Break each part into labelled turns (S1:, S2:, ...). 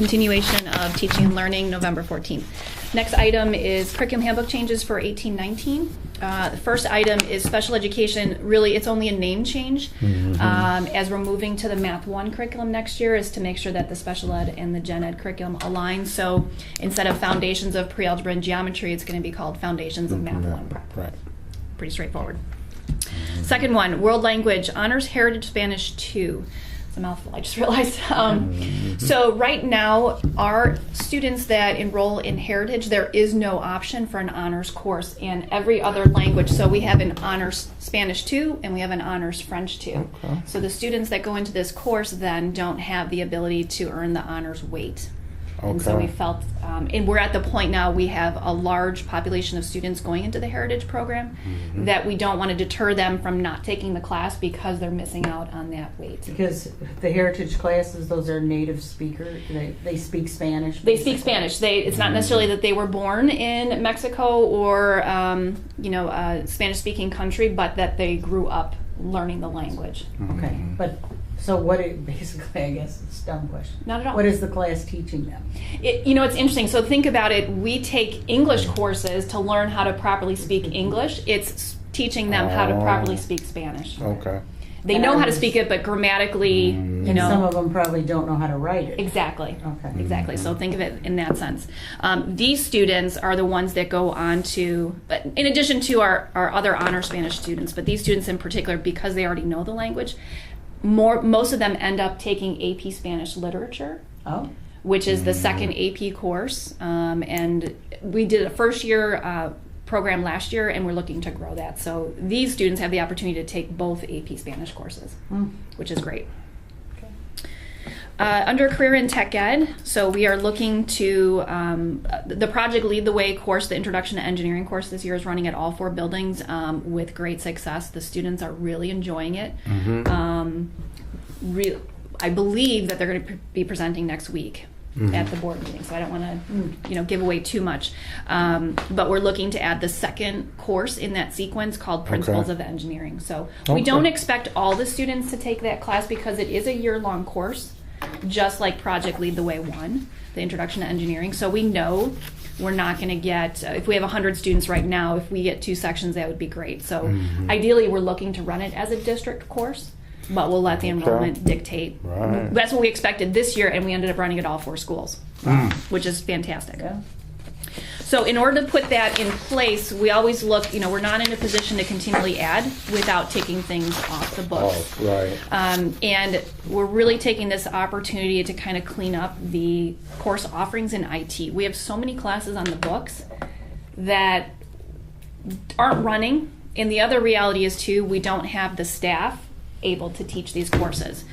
S1: continuation of teaching and learning, November 14th. Next item is curriculum handbook changes for 18-19. The first item is special education. Really, it's only a name change. As we're moving to the Math 1 curriculum next year, is to make sure that the special ed and the gen ed curriculum align. So instead of Foundations of Pre-Algebra and Geometry, it's going to be called Foundations of Math 1 Prep.
S2: Right.
S1: Pretty straightforward. Second one, World Language, Honors Heritage Spanish 2. It's a mouthful, I just realized. So right now, our students that enroll in Heritage, there is no option for an honors course in every other language. So we have an honors Spanish 2 and we have an honors French 2.
S2: Okay.
S1: So the students that go into this course then don't have the ability to earn the honors weight. And so we felt, and we're at the point now, we have a large population of students going into the Heritage program that we don't want to deter them from not taking the class because they're missing out on that weight.
S3: Because the Heritage classes, those are native speakers. They speak Spanish.
S1: They speak Spanish. It's not necessarily that they were born in Mexico or a Spanish-speaking country, but that they grew up learning the language.
S3: Okay, but so basically, I guess it's a dumb question.
S1: Not at all.
S3: What is the class teaching them?
S1: It's interesting. So think about it. We take English courses to learn how to properly speak English. It's teaching them how to properly speak Spanish.
S2: Okay.
S1: They know how to speak it, but grammatically,
S3: Some of them probably don't know how to write it.
S1: Exactly.
S3: Okay.
S1: Exactly. So think of it in that sense. These students are the ones that go on to, but in addition to our other honor Spanish students, but these students in particular, because they already know the language, most of them end up taking AP Spanish Literature, which is the second AP course. And we did a first year program last year, and we're looking to grow that. So these students have the opportunity to take both AP Spanish courses, which is great. Under Career in Tech Ed, so we are looking to, the Project Lead the Way course, the Introduction to Engineering course this year is running at all 4 buildings with great success. The students are really enjoying it. I believe that they're going to be presenting next week at the board meeting, so I don't want to give away too much. But we're looking to add the second course in that sequence called Principles of Engineering. So we don't expect all the students to take that class because it is a year-long course, just like Project Lead the Way 1, the Introduction to Engineering. So we know we're not going to get, if we have 100 students right now, if we get 2 sections, that would be great. So ideally, we're looking to run it as a district course, but we'll let the enrollment dictate.
S2: Right.
S1: That's what we expected this year, and we ended up running it all 4 schools, which is fantastic.
S3: Yeah.
S1: So in order to put that in place, we always look, we're not in a position to continually add without taking things off the books.
S2: Right.
S1: And we're really taking this opportunity to kind of clean up the course offerings in IT. We have so many classes on the books that aren't running. And the other reality is, too, we don't have the staff able to teach these courses.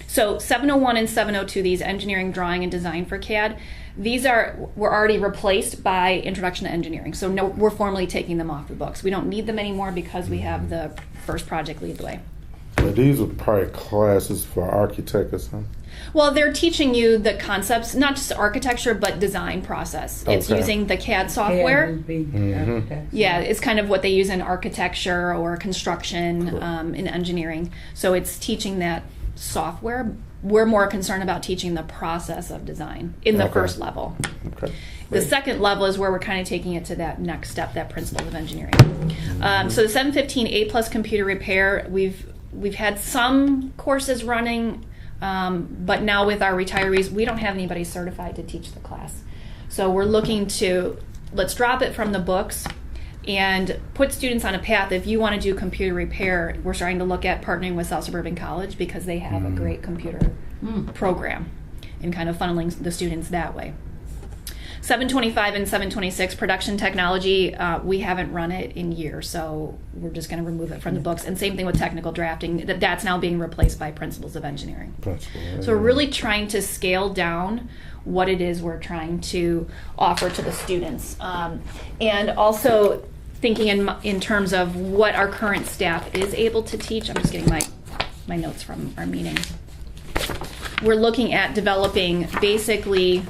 S1: So 701 and 702, these engineering, drawing, and design for CAD, were already replaced by Introduction to Engineering. So no, we're formally taking them off the books. We don't need them anymore because we have the first Project Lead the Way.
S2: So these are probably classes for architects or something?
S1: Well, they're teaching you the concepts, not just architecture, but design process. It's using the CAD software. Yeah, it's kind of what they use in architecture or construction, in engineering. So it's teaching that software. We're more concerned about teaching the process of design in the first level. The second level is where we're kind of taking it to that next step, that Principles of Engineering. So the 715 A+ computer repair, we've had some courses running, but now with our retirees, we don't have anybody certified to teach the class. So we're looking to, let's drop it from the books and put students on a path. If you want to do computer repair, we're starting to look at partnering with South Suburban College because they have a great computer program and kind of funneling the students that way. 725 and 726, production technology, we haven't run it in years, so we're just going to remove it from the books. And same thing with technical drafting, that's now being replaced by Principles of Engineering. So we're really trying to scale down what it is we're trying to offer to the students. And also thinking in terms of what our current staff is able to teach. I'm just getting my notes from our meeting. We're looking at developing basically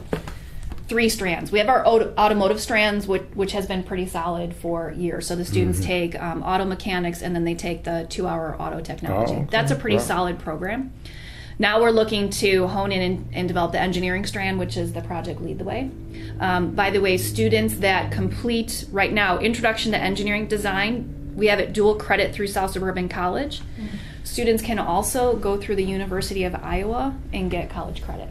S1: 3 strands. We have our automotive strands, which has been pretty solid for years. So the students take auto mechanics, and then they take the 2-hour auto technology. That's a pretty solid program. Now we're looking to hone in and develop the engineering strand, which is the project Lead the Way. By the way, students that complete right now Introduction to Engineering Design, we have it dual credit through South Suburban College. Students can also go through the University of Iowa and get college credit.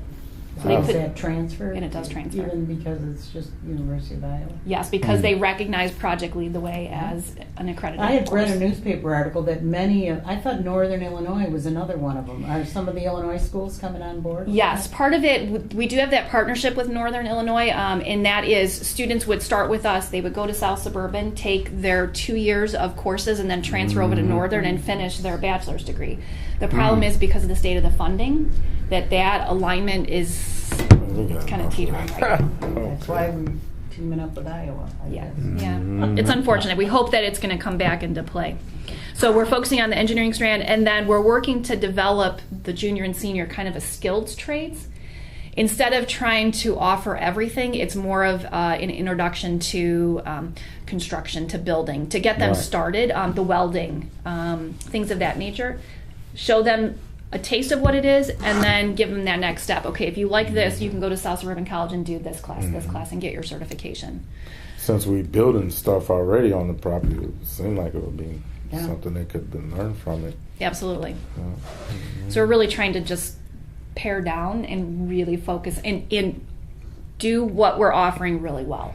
S1: So
S3: Does that transfer?
S1: And it does transfer.
S3: Even because it's just University of Iowa?
S1: Yes, because they recognize Project Lead the Way as an accredited
S3: I had
S1: course.
S3: read a newspaper article that I thought Northern Illinois was another one of them. Are some of the Illinois schools coming on board?
S1: Yes, part of it, we do have that partnership with Northern Illinois, and that is students would start with us. They would go to South Suburban, take their 2 years of courses, and then transfer over to Northern and finish their bachelor's degree. The problem is because of the state of the funding, that alignment is kind of teetering right now.
S3: That's why we're teaming up with Iowa.
S1: Yeah, it's unfortunate. We hope that it's going to come back into play. So we're focusing on the engineering strand, and then we're working to develop the junior and senior kind of a skilled trades. Instead of trying to offer everything, it's more of an introduction to construction, to building, to get them started, the welding, things of that nature. Show them a taste of what it is, and then give them that next step. Okay, if you like this, you can go to South Suburban College and do this class, and get your certification.
S2: Since we building stuff already on the property, it seemed like it would be something they could learn from it.
S1: Absolutely. So we're really trying to just pare down and really focus and do what we're offering really well.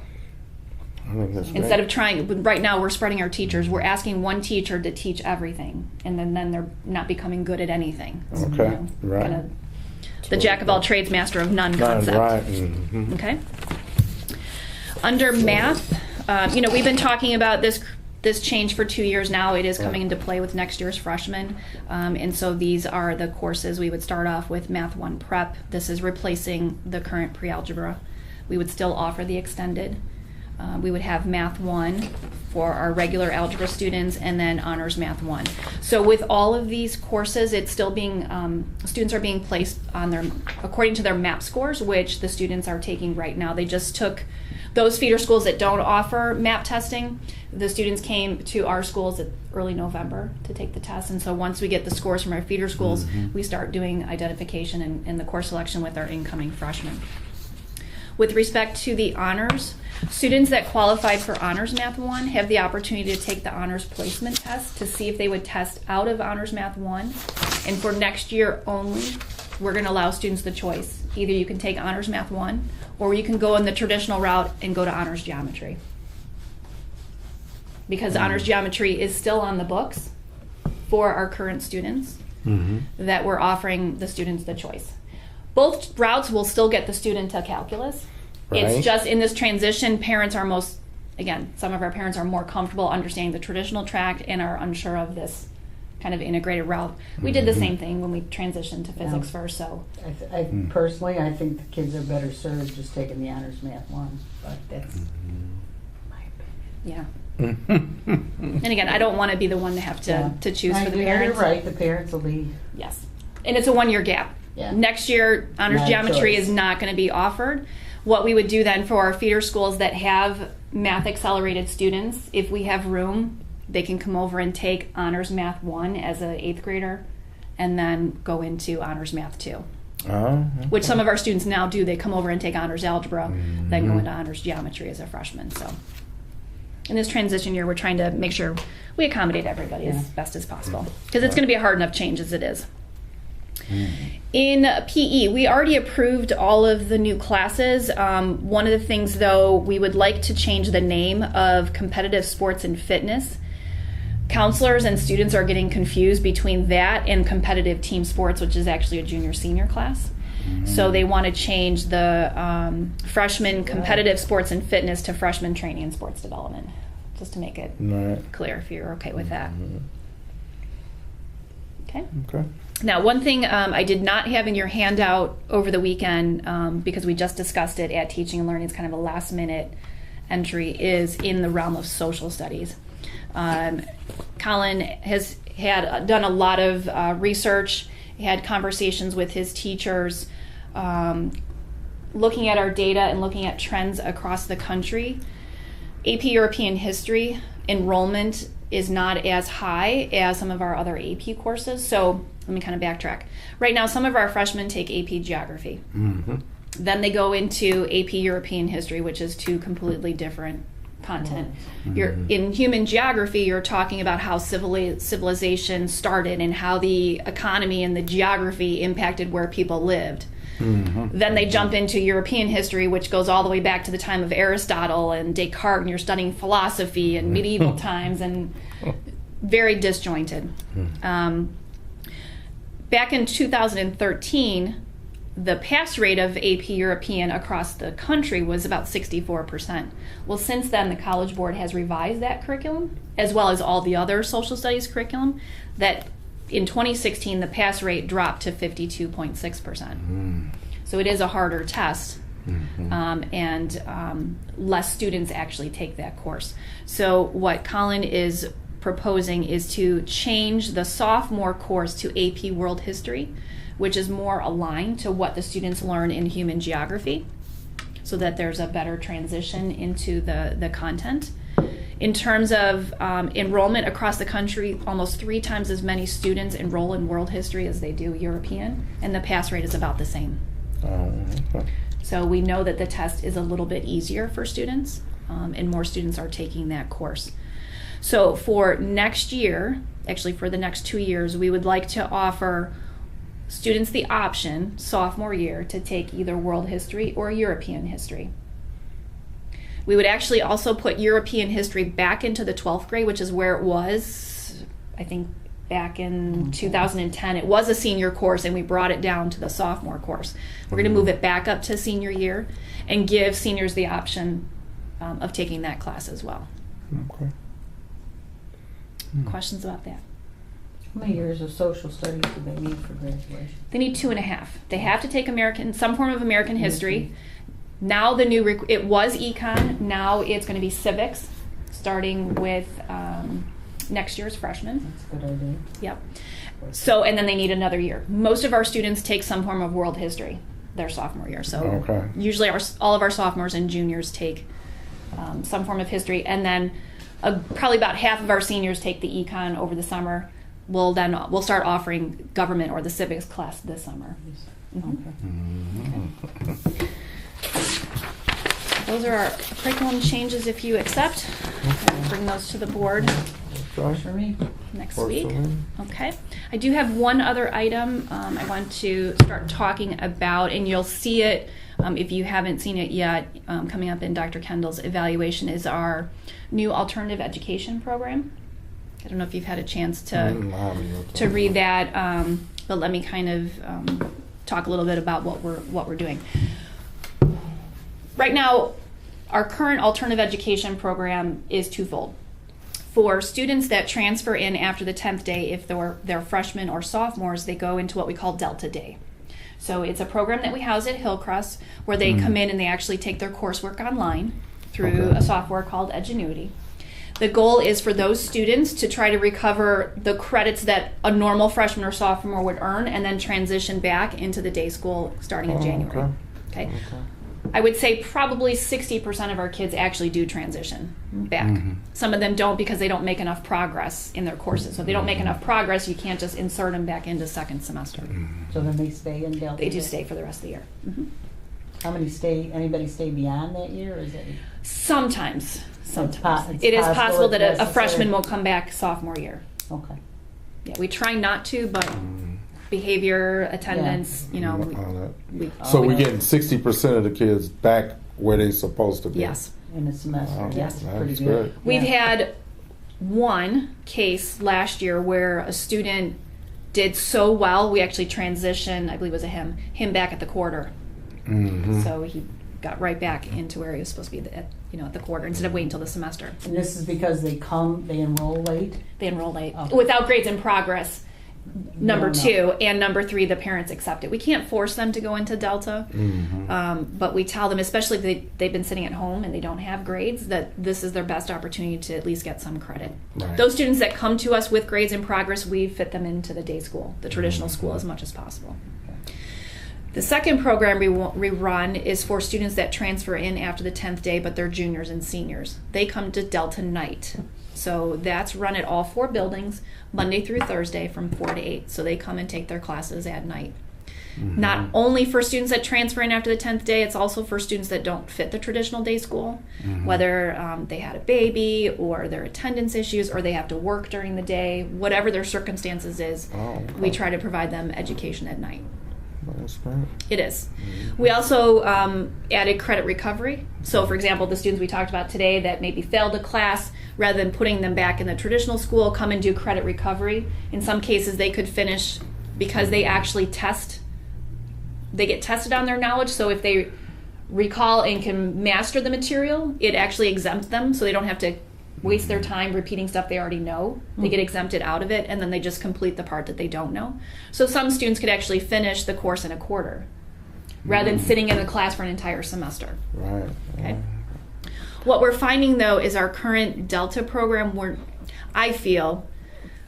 S2: I think that's
S1: Instead
S2: great.
S1: of trying, right now we're spreading our teachers. We're asking one teacher to teach everything, and then they're not becoming good at anything. So,
S2: Okay, right.
S1: Kinda the jack of all trades, master of none concept.
S2: Right.
S1: Okay. Under math, we've been talking about this change for 2 years now. It is coming into play with next year's freshmen. And so these are the courses. We would start off with Math 1 Prep. This is replacing the current pre-algebra. We would still offer the extended. We would have Math 1 for our regular algebra students, and then Honors Math 1. So with all of these courses, it's still being, students are being placed on according to their MAP scores, which the students are taking right now. They just took those feeder schools that don't offer MAP testing. The students came to our schools at early November to take the test, and so once we get the scores from our feeder schools, we start doing identification and the course selection with our incoming freshmen. With respect to the honors, students that qualified for Honors Math 1 have the opportunity to take the Honors Placement Test to see if they would test out of Honors Math 1. And for next year only, we're going to allow students the choice. Either you can take Honors Math 1, or you can go in the traditional route and go to Honors Geometry. Because Honors Geometry is still on the books for our current students, that we're offering the students the choice. Both routes will still get the student to calculus.
S2: Right.
S1: It's just in this transition, parents are some of our parents are more comfortable understanding the traditional track and are unsure of this kind of integrated route. We did the same thing when we transitioned to physics first. So
S3: Personally, I think the kids are better served just taking the Honors Math 1, but that's my opinion.
S1: yeah. And again, I don't want to be the one to have to choose for the parents.
S3: You're right, the parents will be...
S1: Yes. And it's a 1 year gap.
S3: Yeah.
S1: Next year, Honors
S3: Not
S1: Geometry
S3: choice.
S1: is not going to be offered. What we would do then for our feeder schools that have math accelerated students, if we have room, they can come over and take Honors Math 1 as an 8th grader and then go into Honors Math 2. Which some of our students now do. They come over and take Honors Algebra, then go into Honors Geometry as a freshman. So in this transition year, we're trying to make sure we accommodate everybody as best as possible, because it's going to be a hard enough change as it is. In PE, we already approved all of the new classes. One of the things, though, we would like to change the name of Competitive Sports and Fitness. Counselors and students are getting confused between that and Competitive Team Sports, which is actually a junior-senior class. So they want to change the freshman Competitive Sports and Fitness to Freshman Training and Sports Development, just to make it clear if you're okay with that. Okay. Now, one thing I did not have in your handout over the weekend, because we just discussed it at Teaching and Learning, it's kind of a last-minute entry, is in the realm of social studies. Colin has done a lot of research, had conversations with his teachers, looking at our data and looking at trends across the country. AP European History enrollment is not as high as some of our other AP courses. So let me kind of backtrack. Right now, some of our freshmen take AP Geography.
S2: Mm-hmm.
S1: Then they go into AP European History, which is two completely different content. You're in human geography, you're talking about how civilization started and how the economy and the geography impacted where people lived. Then they jump into European history, which goes all the way back to the time of Aristotle and Descartes, and you're studying philosophy and medieval times, and very disjointed. Back in 2013, the pass rate of AP European across the country was about 64%. Well, since then, the College Board has revised that curriculum, as well as all the other social studies curriculum, that in 2016, the pass rate dropped to 52.6%. So it is a harder test, and less students actually take that course. So what Colin is proposing is to change the sophomore course to AP World History, which is more aligned to what the students learn in human geography, so that there's a better transition into the content. In terms of enrollment across the country, almost 3 times as many students enroll in world history as they do European, and the pass rate is about the same. So we know that the test is a little bit easier for students, and more students are taking that course. So for next year, actually for the next 2 years, we would like to offer students the option, sophomore year, to take either world history or European history. We would actually also put European history back into the 12th grade, which is where it was, I think, back in 2010. It was a senior course, and we brought it down to the sophomore course. We're going to move it back up to senior year and give seniors the option of taking that class as well.
S2: Okay.
S1: Questions about that?
S3: How many years of social studies do they need for graduation?
S1: They need 2.5. They have to take some form of American history. Now the new, it was econ, now it's going to be civics, starting with next year's freshmen.
S3: That's a good idea.
S1: Yep. So, and then they need another year. Most of our students take some form of world history their sophomore year. So usually all of our sophomores and juniors take some form of history, and then probably about half of our seniors take the econ over the summer. We'll start offering government or the civics class this summer. Okay. Those are our curriculum changes if you accept. I'll bring those to the board
S3: For me.
S1: next week. Okay. I do have one other item I want to start talking about, and you'll see it if you haven't seen it yet, coming up in Dr. Kendall's evaluation, is our new alternative education program. I don't know if you've had a chance to read that, but let me kind of talk a little bit about what we're doing. Right now, our current alternative education program is twofold. For students that transfer in after the 10th day, if they're freshmen or sophomores, they go into what we call Delta Day. So it's a program that we house at Hillcrest, where they come in and they actually take their coursework online through a software called Edgenuity. The goal is for those students to try to recover the credits that a normal freshman or sophomore would earn, and then transition back into the day school starting in January. Okay. I would say probably 60% of our kids actually do transition back. Some of them don't because they don't make enough progress in their courses. So if they don't make enough progress, you can't just insert them back into second semester.
S3: So then they stay in Delta?
S1: They do stay for the rest of the year.
S3: How many stay? Anybody stay beyond that year, or is it?
S1: Sometimes.
S3: It's
S1: It is possible that a
S3: necessary.
S1: freshman will come back sophomore year.
S3: Okay.
S1: Yeah, we try not to, but behavior, attendance,
S2: So we're getting 60% of the kids back where they're supposed to be.
S1: Yes.
S3: In a semester.
S1: Yes.
S3: That's pretty
S2: That's
S3: good.
S2: great.
S1: We've had one case last year where a student did so well, we actually transitioned, I believe it was him back at the quarter. So he got right back into where he was supposed to be at the quarter instead of waiting until the semester.
S3: And this is because they enroll late?
S1: They enroll late.
S3: Okay.
S1: Without grades in progress, number
S3: No.
S1: 2, and number 3, the parents accept it. We can't force them to go into Delta, but we tell them, especially if they've been sitting at home and they don't have grades, that this is their best opportunity to at least get some credit.
S2: Right.
S1: Those students that come to us with grades in progress, we fit them into the day school, the traditional school, as much as possible. The second program we run is for students that transfer in after the 10th day, but they're juniors and seniors. They come to Delta Night. So that's run at all 4 buildings, Monday through Thursday from 4 to 8. So they come and take their classes at night. Not only for students that transfer in after the 10th day, it's also for students that don't fit the traditional day school, whether they had a baby or their attendance issues or they have to work during the day, whatever their circumstances is, we try to provide them education at night.
S2: That's great.
S1: It is. We also added credit recovery. So, for example, the students we talked about today that maybe failed a class, rather than putting them back in the traditional school, come and do credit recovery. In some cases, they could finish because they actually they get tested on their knowledge. So if they recall and can master the material, it actually exempts them, so they don't have to waste their time repeating stuff they already know. They get exempted out of it, and then they just complete the part that they don't know. So some students could actually finish the course in a quarter rather than sitting in the class for an entire semester.
S2: Right.
S1: Okay. What we're finding, though, is our current Delta program, I feel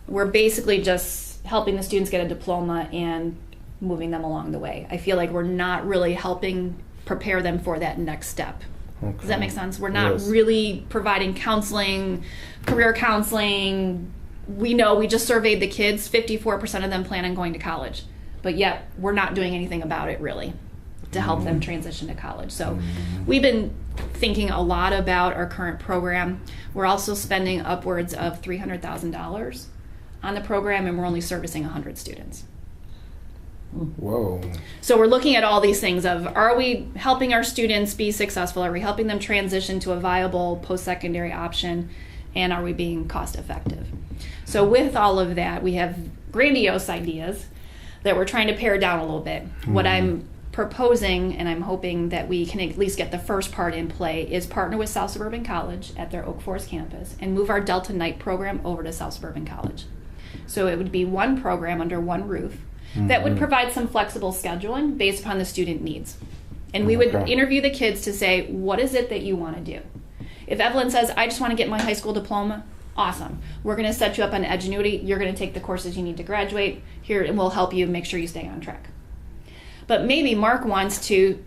S1: we're basically just helping the students get a diploma and moving them along the way. I feel like we're not really helping prepare them for that next step.
S2: Okay.
S1: Does that make sense? We're not really providing counseling, career counseling. We know, we just surveyed the kids, 54% of them plan on going to college, but yet we're not doing anything about it really to help them transition to college. So we've been thinking a lot about our current program. We're also spending upwards of $300,000 on the program, and we're only servicing 100 students.
S2: Whoa.
S1: So we're looking at all these things of, are we helping our students be successful? Are we helping them transition to a viable post-secondary option? And are we being cost effective? So with all of that, we have grandiose ideas that we're trying to pare down a little bit. What I'm proposing, and I'm hoping that we can at least get the first part in play, is partner with South Suburban College at their Oak Forest campus and move our Delta Night program over to South Suburban College. So it would be one program under one roof that would provide some flexible scheduling based upon the student needs. And we would interview the kids to say, what is it that you want to do? If Evelyn says, I just want to get my high school diploma, awesome. We're going to set you up on Edgenuity. You're going to take the courses you need to graduate here, and we'll help you make sure you stay on track. But maybe Mark wants to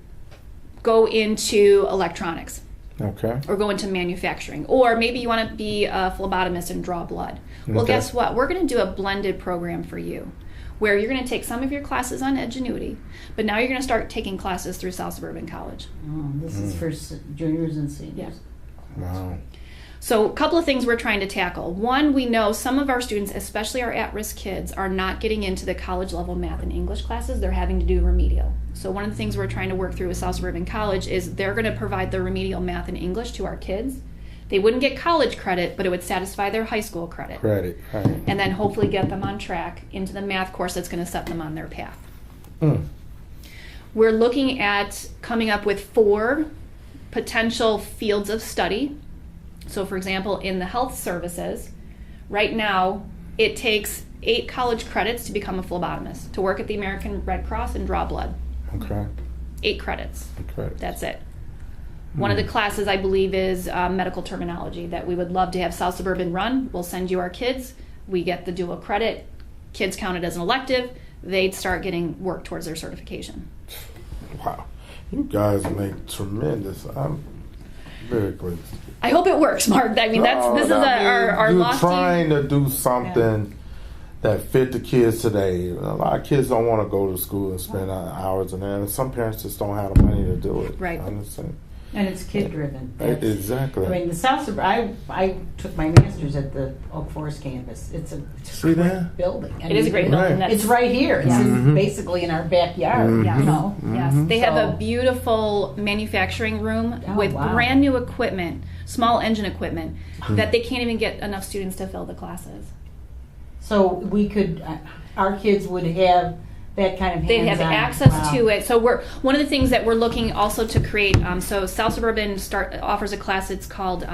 S1: go into electronics.
S2: Okay.
S1: Or go into manufacturing. Or maybe you want to be a phlebotomist and draw blood. Well, guess what? We're going to do a blended program for you, where you're going to take some of your classes on Edgenuity, but now you're going to start taking classes through South Suburban College.
S3: This is for juniors and seniors.
S1: Yeah.
S2: Wow.
S1: So a couple of things we're trying to tackle. One, we know some of our students, especially our at-risk kids, are not getting into the college-level math and English classes. They're having to do remedial. So one of the things we're trying to work through with South Suburban College is they're going to provide the remedial math and English to our kids. They wouldn't get college credit, but it would satisfy their high school credit.
S2: Right.
S1: And then hopefully get them on track into the math course that's going to set them on their path. We're looking at coming up with 4 potential fields of study. So, for example, in the health services, right now, it takes 8 college credits to become a phlebotomist, to work at the American Red Cross and draw blood.
S2: Okay.
S1: 8 credits.
S2: Okay.
S1: That's it. One of the classes, I believe, is medical terminology that we would love to have South Suburban run. We'll send you our kids. We get the dual credit. Kids count it as an elective. They'd start getting work towards their certification.
S2: Wow. You guys make tremendous. I'm very pleased.
S1: I hope it works, Mark. I mean, this is our
S2: you're
S1: lofty...
S2: trying to do something that fit the kids today. A lot of kids don't want to go to school and spend hours in there. Some parents just don't have the money to do it.
S1: Right.
S2: I understand.
S3: And it's kid-driven.
S2: Exactly.
S3: I mean, the South Suburban, I took my master's at the Oak Forest campus. It's a great building.
S1: It is a great building.
S3: It's right here. It's basically in our backyard, you know.
S1: Yes. They have a beautiful manufacturing room with brand new equipment, small engine equipment, that they can't even get enough students to fill the classes.
S3: So we could, our kids would have that kind of hands-on.
S1: They'd have access to it. So one of the things that we're looking also to create, so South Suburban offers a class, it's called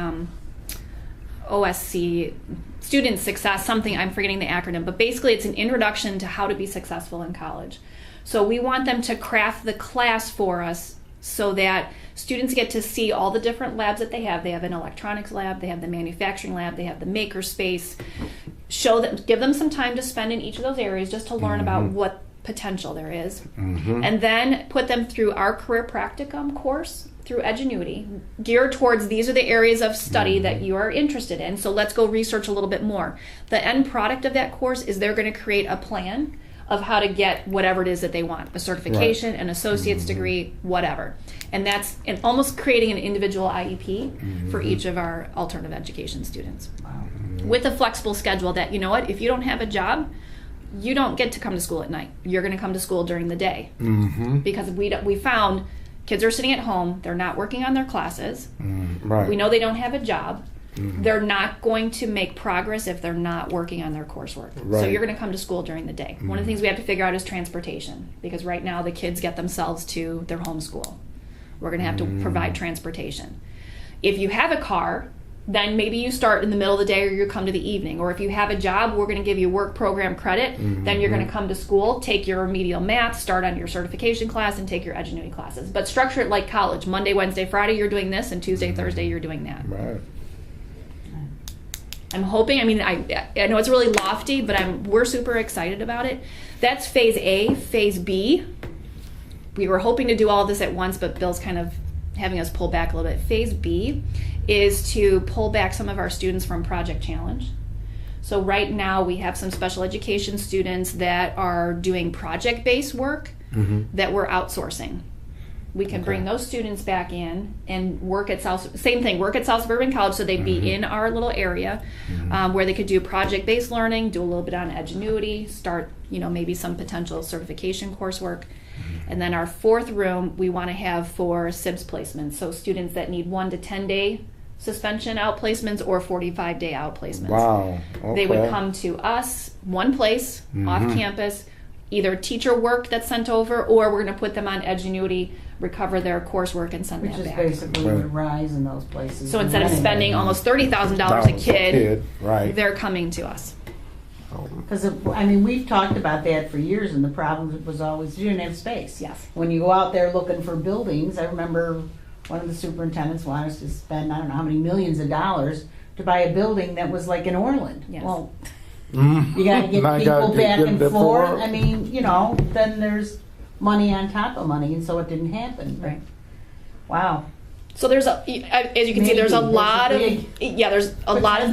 S1: OSC, Student Success, something, I'm forgetting the acronym, but basically it's an introduction to how to be successful in college. So we want them to craft the class for us so that students get to see all the different labs that they have. They have an electronics lab, they have the manufacturing lab, they have the maker space. Give them some time to spend in each of those areas just to learn about what potential there is, and then put them through our career practicum course through Edgenuity, geared towards these are the areas of study that you are interested in. So let's go research a little bit more. The end product of that course is they're going to create a plan of how to get whatever it is that they want, a certification, an associate's degree, whatever. And that's almost creating an individual IEP for each of our alternative education students.
S3: Wow.
S1: With a flexible schedule that, you know what, if you don't have a job, you don't get to come to school at night. You're going to come to school during the day. Because we found kids are sitting at home, they're not working on their classes.
S2: Right.
S1: We know they don't have a job. They're not going to make progress if they're not working on their coursework.
S2: Right.
S1: So you're going to come to school during the day. One of the things we have to figure out is transportation, because right now the kids get themselves to their home school. We're going to have to provide transportation. If you have a car, then maybe you start in the middle of the day or you come to the evening. Or if you have a job, we're going to give you work program credit. Then you're going to come to school, take your remedial math, start on your certification class, and take your Edgenuity classes. But structure it like college. Monday, Wednesday, Friday, you're doing this, and Tuesday, Thursday, you're doing that.
S2: Right.
S1: I'm hoping, I mean, I know it's really lofty, but we're super excited about it. That's phase A. Phase B, we were hoping to do all of this at once, but Bill's kind of having us pull back a little bit. Phase B is to pull back some of our students from Project Challenge. So right now we have some special education students that are doing project-based work that we're outsourcing. We can bring those students back in and work at South Suburban College, so they'd be in our little area where they could do project-based learning, do a little bit on Edgenuity, start, maybe some potential certification coursework. And then our fourth room we want to have for SIBS placements, so students that need 1 to 10 day suspension outplacements or 45-day outplacements.
S2: Wow. Okay.
S1: They would come to us, one place, off campus, either teacher work that's sent over, or we're going to put them on Edgenuity, recover their coursework, and send that back.
S3: Which is basically the rise in those places.
S1: So instead of spending almost $30,000 a kid,
S2: right,
S1: they're coming to us.
S3: Because, we've talked about that for years, and the problem was always you didn't have space.
S1: Yes.
S3: When you go out there looking for buildings, I remember one of the superintendents wanted us to spend, I don't know how many millions of dollars to buy a building that was like in Orland.
S1: Yes.
S3: Well, you got to get people back and forth. Then there's money on top of money, and so it didn't happen.
S1: Right.
S3: Wow.
S1: So there's as you can see, there's a lot of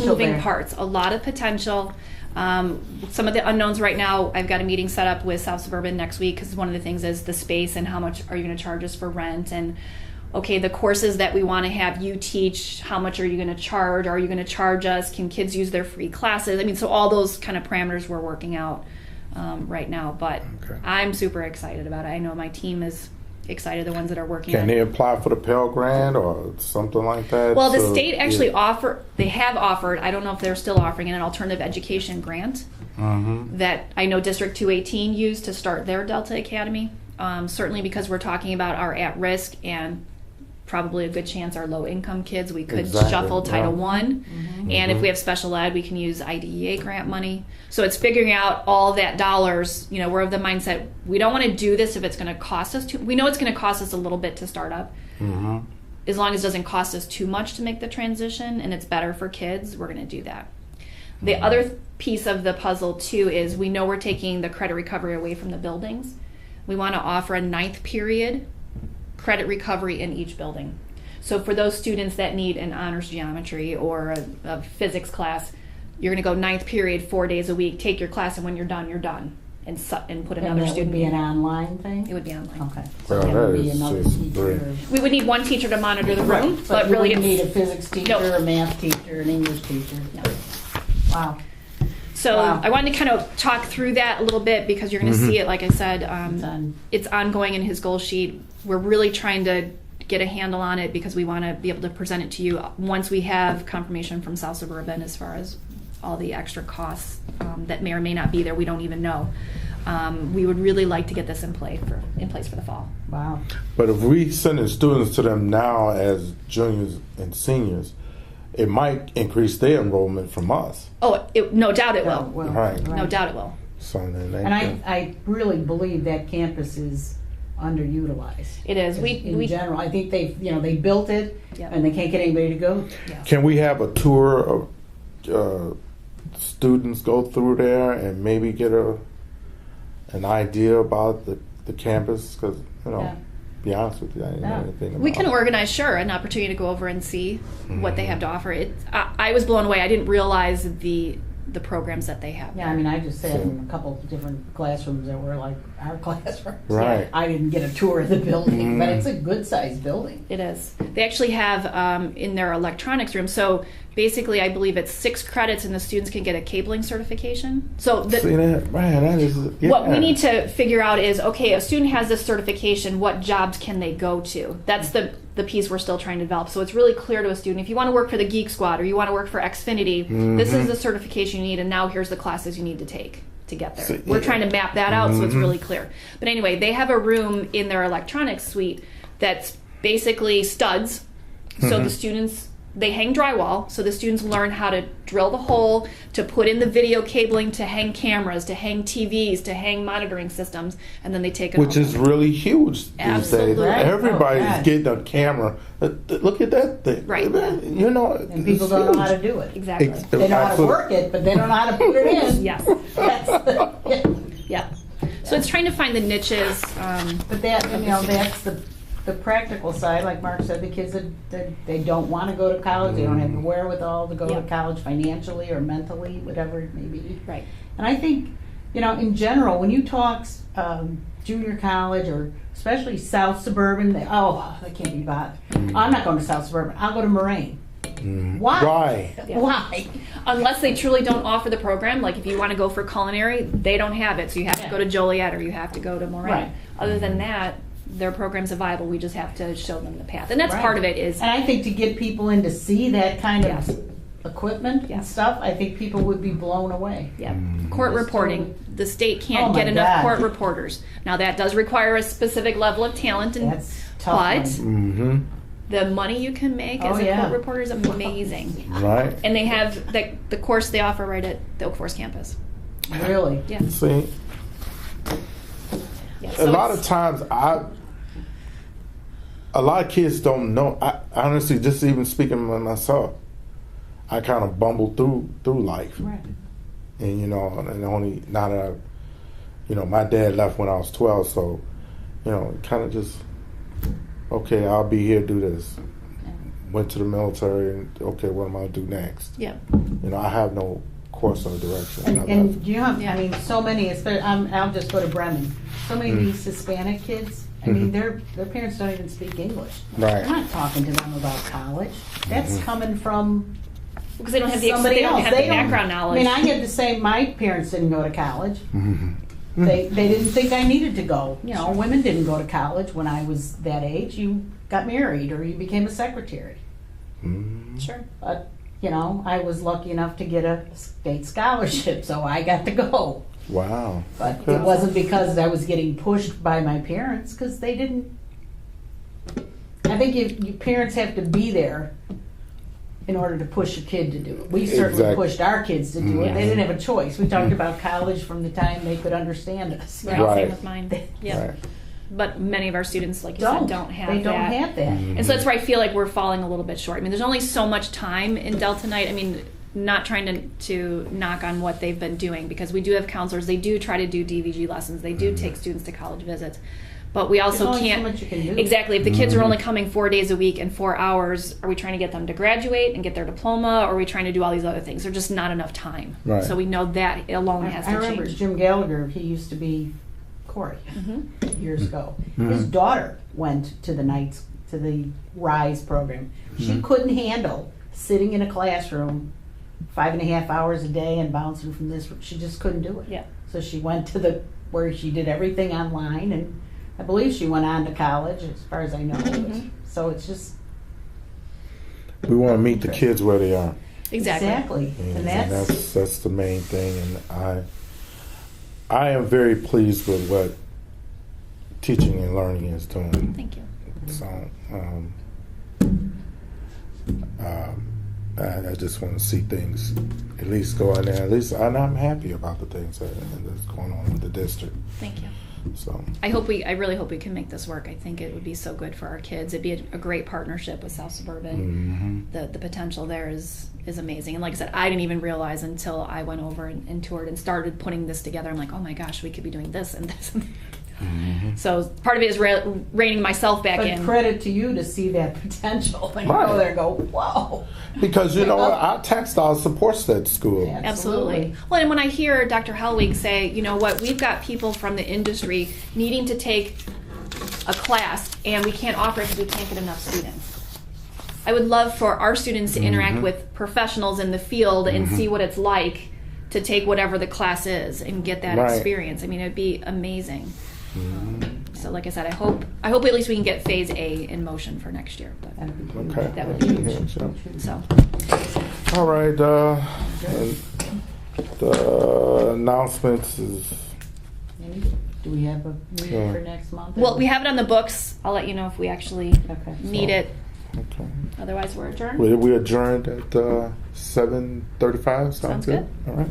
S1: moving
S3: there.
S1: parts, a lot of potential. Some of the unknowns right now, I've got a meeting set up with South Suburban next week, because one of the things is the space and how much are you going to charge us for rent, and the courses that we want to have you teach, how much are you going to charge? Are you going to charge us? Can kids use their free classes? So all those kind of parameters we're working out right now, but I'm super excited about it. I know my team is excited, the ones that are working on it.
S2: Can they apply for the Pell Grant or something like that?
S1: Well, the state actually have offered, I don't know if they're still offering an alternative education grant that I know District 218 used to start their Delta Academy. Certainly because we're talking about our at-risk and probably a good chance our low-income kids, we could shuffle Title I. And if we have special ed, we can use IDEA grant money. So it's figuring out all that dollars. We're of the mindset, we don't want to do this if it's going to cost us we know it's going to cost us a little bit to start up. As long as it doesn't cost us too much to make the transition and it's better for kids, we're going to do that. The other piece of the puzzle, too, is we know we're taking the credit recovery away from the buildings. We want to offer a 9th period credit recovery in each building. So for those students that need an honors geometry or a physics class, you're going to go 9th period 4 days a week, take your class, and when you're done, and put another student.
S3: Would be an online thing?
S1: It would be online.
S3: Okay.
S2: Well,
S3: So there would
S2: that
S3: be
S2: is
S3: another
S2: just
S3: teacher.
S2: great.
S1: We would need one teacher to monitor the room, but
S3: you
S1: really
S3: wouldn't need a
S1: it's
S3: physics teacher,
S1: Nope.
S3: a math teacher, an English teacher.
S1: No.
S3: Wow.
S1: So
S3: Wow.
S1: I wanted to kind of talk through that a little bit, because you're going to see it, like I said, it's ongoing in his goal sheet. We're really trying to get a handle on it because we want to be able to present it to you once we have confirmation from South Suburban as far as all the extra costs that may or may not be there. We don't even know. We would really like to get this in place for the fall.
S3: Wow.
S2: But if we sending students to them now as juniors and seniors, it might increase their enrollment from us.
S1: Oh, no doubt it will.
S2: Right.
S1: No doubt it will.
S2: So then they
S3: And
S2: can-
S3: I really believe that campus is underutilized.
S1: It is.
S3: In general, I think they built it,
S1: Yep.
S3: and they can't get anybody to go.
S2: Can we have a tour of students go through there and maybe get an idea about the campus? Because be honest with you. I didn't know anything about
S1: We can
S2: it.
S1: organize, an opportunity to go over and see what they have to offer. I was blown away. I didn't realize the programs that they have.
S3: Yeah, I mean, I just sat in a couple of different classrooms that were like our classrooms.
S2: Right.
S3: I didn't get a tour of the building, but it's a good-sized building.
S1: It is. They actually have in their electronics room. So basically, I believe it's 6 credits, and the students can get a cabling certification. So
S2: See that? Man, that is... Yeah.
S1: what we need to figure out is, okay, a student has this certification, what jobs can they go to? That's the piece we're still trying to develop. So it's really clear to a student, if you want to work for the Geek Squad or you want to work for Xfinity, this is the certification you need, and now here's the classes you need to take to get there.
S2: So,
S1: We're trying to map that out so it's really clear. But anyway, they have a room in their electronics suite that's basically studs. So the students, they hang drywall, so the students learn how to drill the hole, to put in the video cabling, to hang cameras, to hang TVs, to hang monitoring systems, and then they take it
S2: Which
S1: home.
S2: is really huge these
S1: Absolutely.
S2: days. Everybody's
S3: Oh, God.
S2: getting a camera. Look at that thing.
S1: Right.
S2: You know,
S3: And people don't know how to do it.
S1: Exactly.
S3: They know how to work it, but they don't know how to put it in.
S1: Yes.
S3: That's the,
S1: Yeah. So it's trying to find the niches.
S3: But that's the practical side. Like Mark said, the kids that they don't want to go to college, they don't have the wherewithal to go to
S1: Yep.
S3: college financially or mentally, whatever it may be.
S1: Right.
S3: And I think, in general, when you talk junior college or especially South Suburban, they can't be bothered. I'm not going to South Suburban. I'll go to Moraine. Why?
S2: Why?
S1: Yeah.
S3: Why?
S1: Unless they truly don't offer the program, like if you want to go for culinary, they don't have it. So you have to go to Joliet or you have to go to Moraine.
S3: Right.
S1: Other than that, their programs are viable. We just have to show them the path. And that's
S3: Right.
S1: part of it is,
S3: And I think to get people in to see that kind of
S1: Yes.
S3: equipment and
S1: Yes.
S3: stuff, I think people would be blown away.
S1: court
S3: Just
S1: reporting. The state
S3: Oh
S1: can't
S3: my
S1: get enough
S3: God.
S1: court reporters. Now that does require a specific level of talent, and
S3: That's tough.
S1: but
S2: Mm-hmm.
S1: the money you can make
S3: Oh,
S1: as a
S3: yeah.
S1: court reporter is amazing.
S2: Right.
S1: And they have the course they offer right at the Oak Forest campus.
S3: Really?
S1: Yeah.
S2: See,
S1: Yeah,
S2: a
S1: so
S2: lot of
S1: it's-
S2: times a lot of kids don't know. I honestly, just even speaking with myself, I kind of bumble through life,
S3: Right.
S2: and and only now that my dad left when I was 12, so kind of just okay, I'll be here, do this. Went to the military, and okay, what am I gonna do next?
S1: Yeah.
S2: I have no course or direction.
S3: And you have,
S1: Yeah.
S3: I mean, so many, I'll just go to Bremen. So many of these Hispanic kids, I mean, their parents don't even speak English.
S2: Right.
S3: They're not talking to them about college. That's coming from
S1: Because they don't have the
S3: somebody
S1: they don't
S3: else.
S1: have the
S3: They don't-
S1: background knowledge.
S3: I mean, I had the same. My parents didn't go to college.
S2: Mhm.
S3: They didn't think I needed to go. Women didn't go to college when I was that age. You got married or you became a secretary.
S2: Mhm.
S1: Sure.
S3: But I was lucky enough to get a state scholarship, so I got to go.
S2: Wow.
S3: But
S2: Okay.
S3: it wasn't because I was getting pushed by my parents, because they didn't. I think your parents have to be there in order to push your kid to do it. We certainly
S2: Exactly.
S3: pushed our kids to do it.
S1: Mhm.
S3: They didn't have a choice. We talked about college from the time they could understand us.
S1: Right.
S2: Right.
S1: Same with mine. Yeah.
S2: Right.
S1: But many of our students, like you said, don't have
S3: They don't
S1: that.
S3: have that.
S1: And so that's where I feel like we're falling a little bit short. I mean, there's only so much time in Delta Night. I mean, not trying to knock on what they've been doing, because we do have counselors. They do try to do DVG lessons. They do take students to college visits. But we also
S3: There's only so
S1: can't.
S3: much you can do.
S1: Exactly. If the kids are only coming 4 days a week and 4 hours, are we trying to get them to graduate and get their diploma, or are we trying to do all these other things? There's just not enough time.
S2: Right.
S1: So we know that alone has
S3: I
S1: to
S3: remember
S1: change.
S3: Jim Gallagher, he used to be Corey years ago.
S2: Mhm.
S3: His daughter went to the RISE program. She couldn't handle sitting in a classroom 5.5 hours a day and bouncing from this. She just couldn't do it.
S1: Yeah.
S3: So she went to where she did everything online, and I believe she went on to college, as far as I know. So it's just
S2: We want to meet the kids where they are.
S1: Exactly.
S3: And
S2: And
S3: that's
S2: that's the main thing, and I am very pleased with what teaching and learning is doing.
S1: Thank you.
S2: So I just want to see things at least go in there. At least, and I'm happy about the things that's going on with the district.
S1: Thank you.
S2: So
S1: I really hope we can make this work. I think it would be so good for our kids. It'd be a great partnership with South Suburban. The potential there is amazing. And like I said, I didn't even realize until I went over and toured and started putting this together. I'm like, oh my gosh, we could be doing this and this. So part of it is reining myself back
S3: But
S1: in.
S3: credit to you to see that potential and
S2: Right.
S3: go there and go, whoa.
S2: Because you know what, our tax dollars supports that school.
S3: Yeah.
S1: Absolutely. Well, and when I hear Dr. Hellwig say, you know what, we've got people from the industry needing to take a class and we can't offer it because we can't get enough students. I would love for our students to interact with professionals in the field and see what it's like to take whatever the class is and get that
S2: Right.
S1: experience. I mean, it'd be amazing. So like I said, I hope at least we can get phase A in motion for next year. But
S2: Okay.
S1: that would be huge.
S2: Yeah.
S1: So
S2: All right. The announcements is.
S3: Do we have a meeting for next month?
S1: well, we have it on the books. I'll let you know if we actually need it.
S2: Okay.
S1: Otherwise, we're adjourned.
S2: We adjourned at 7:35.
S1: Sounds
S2: good.
S1: good.
S2: All right.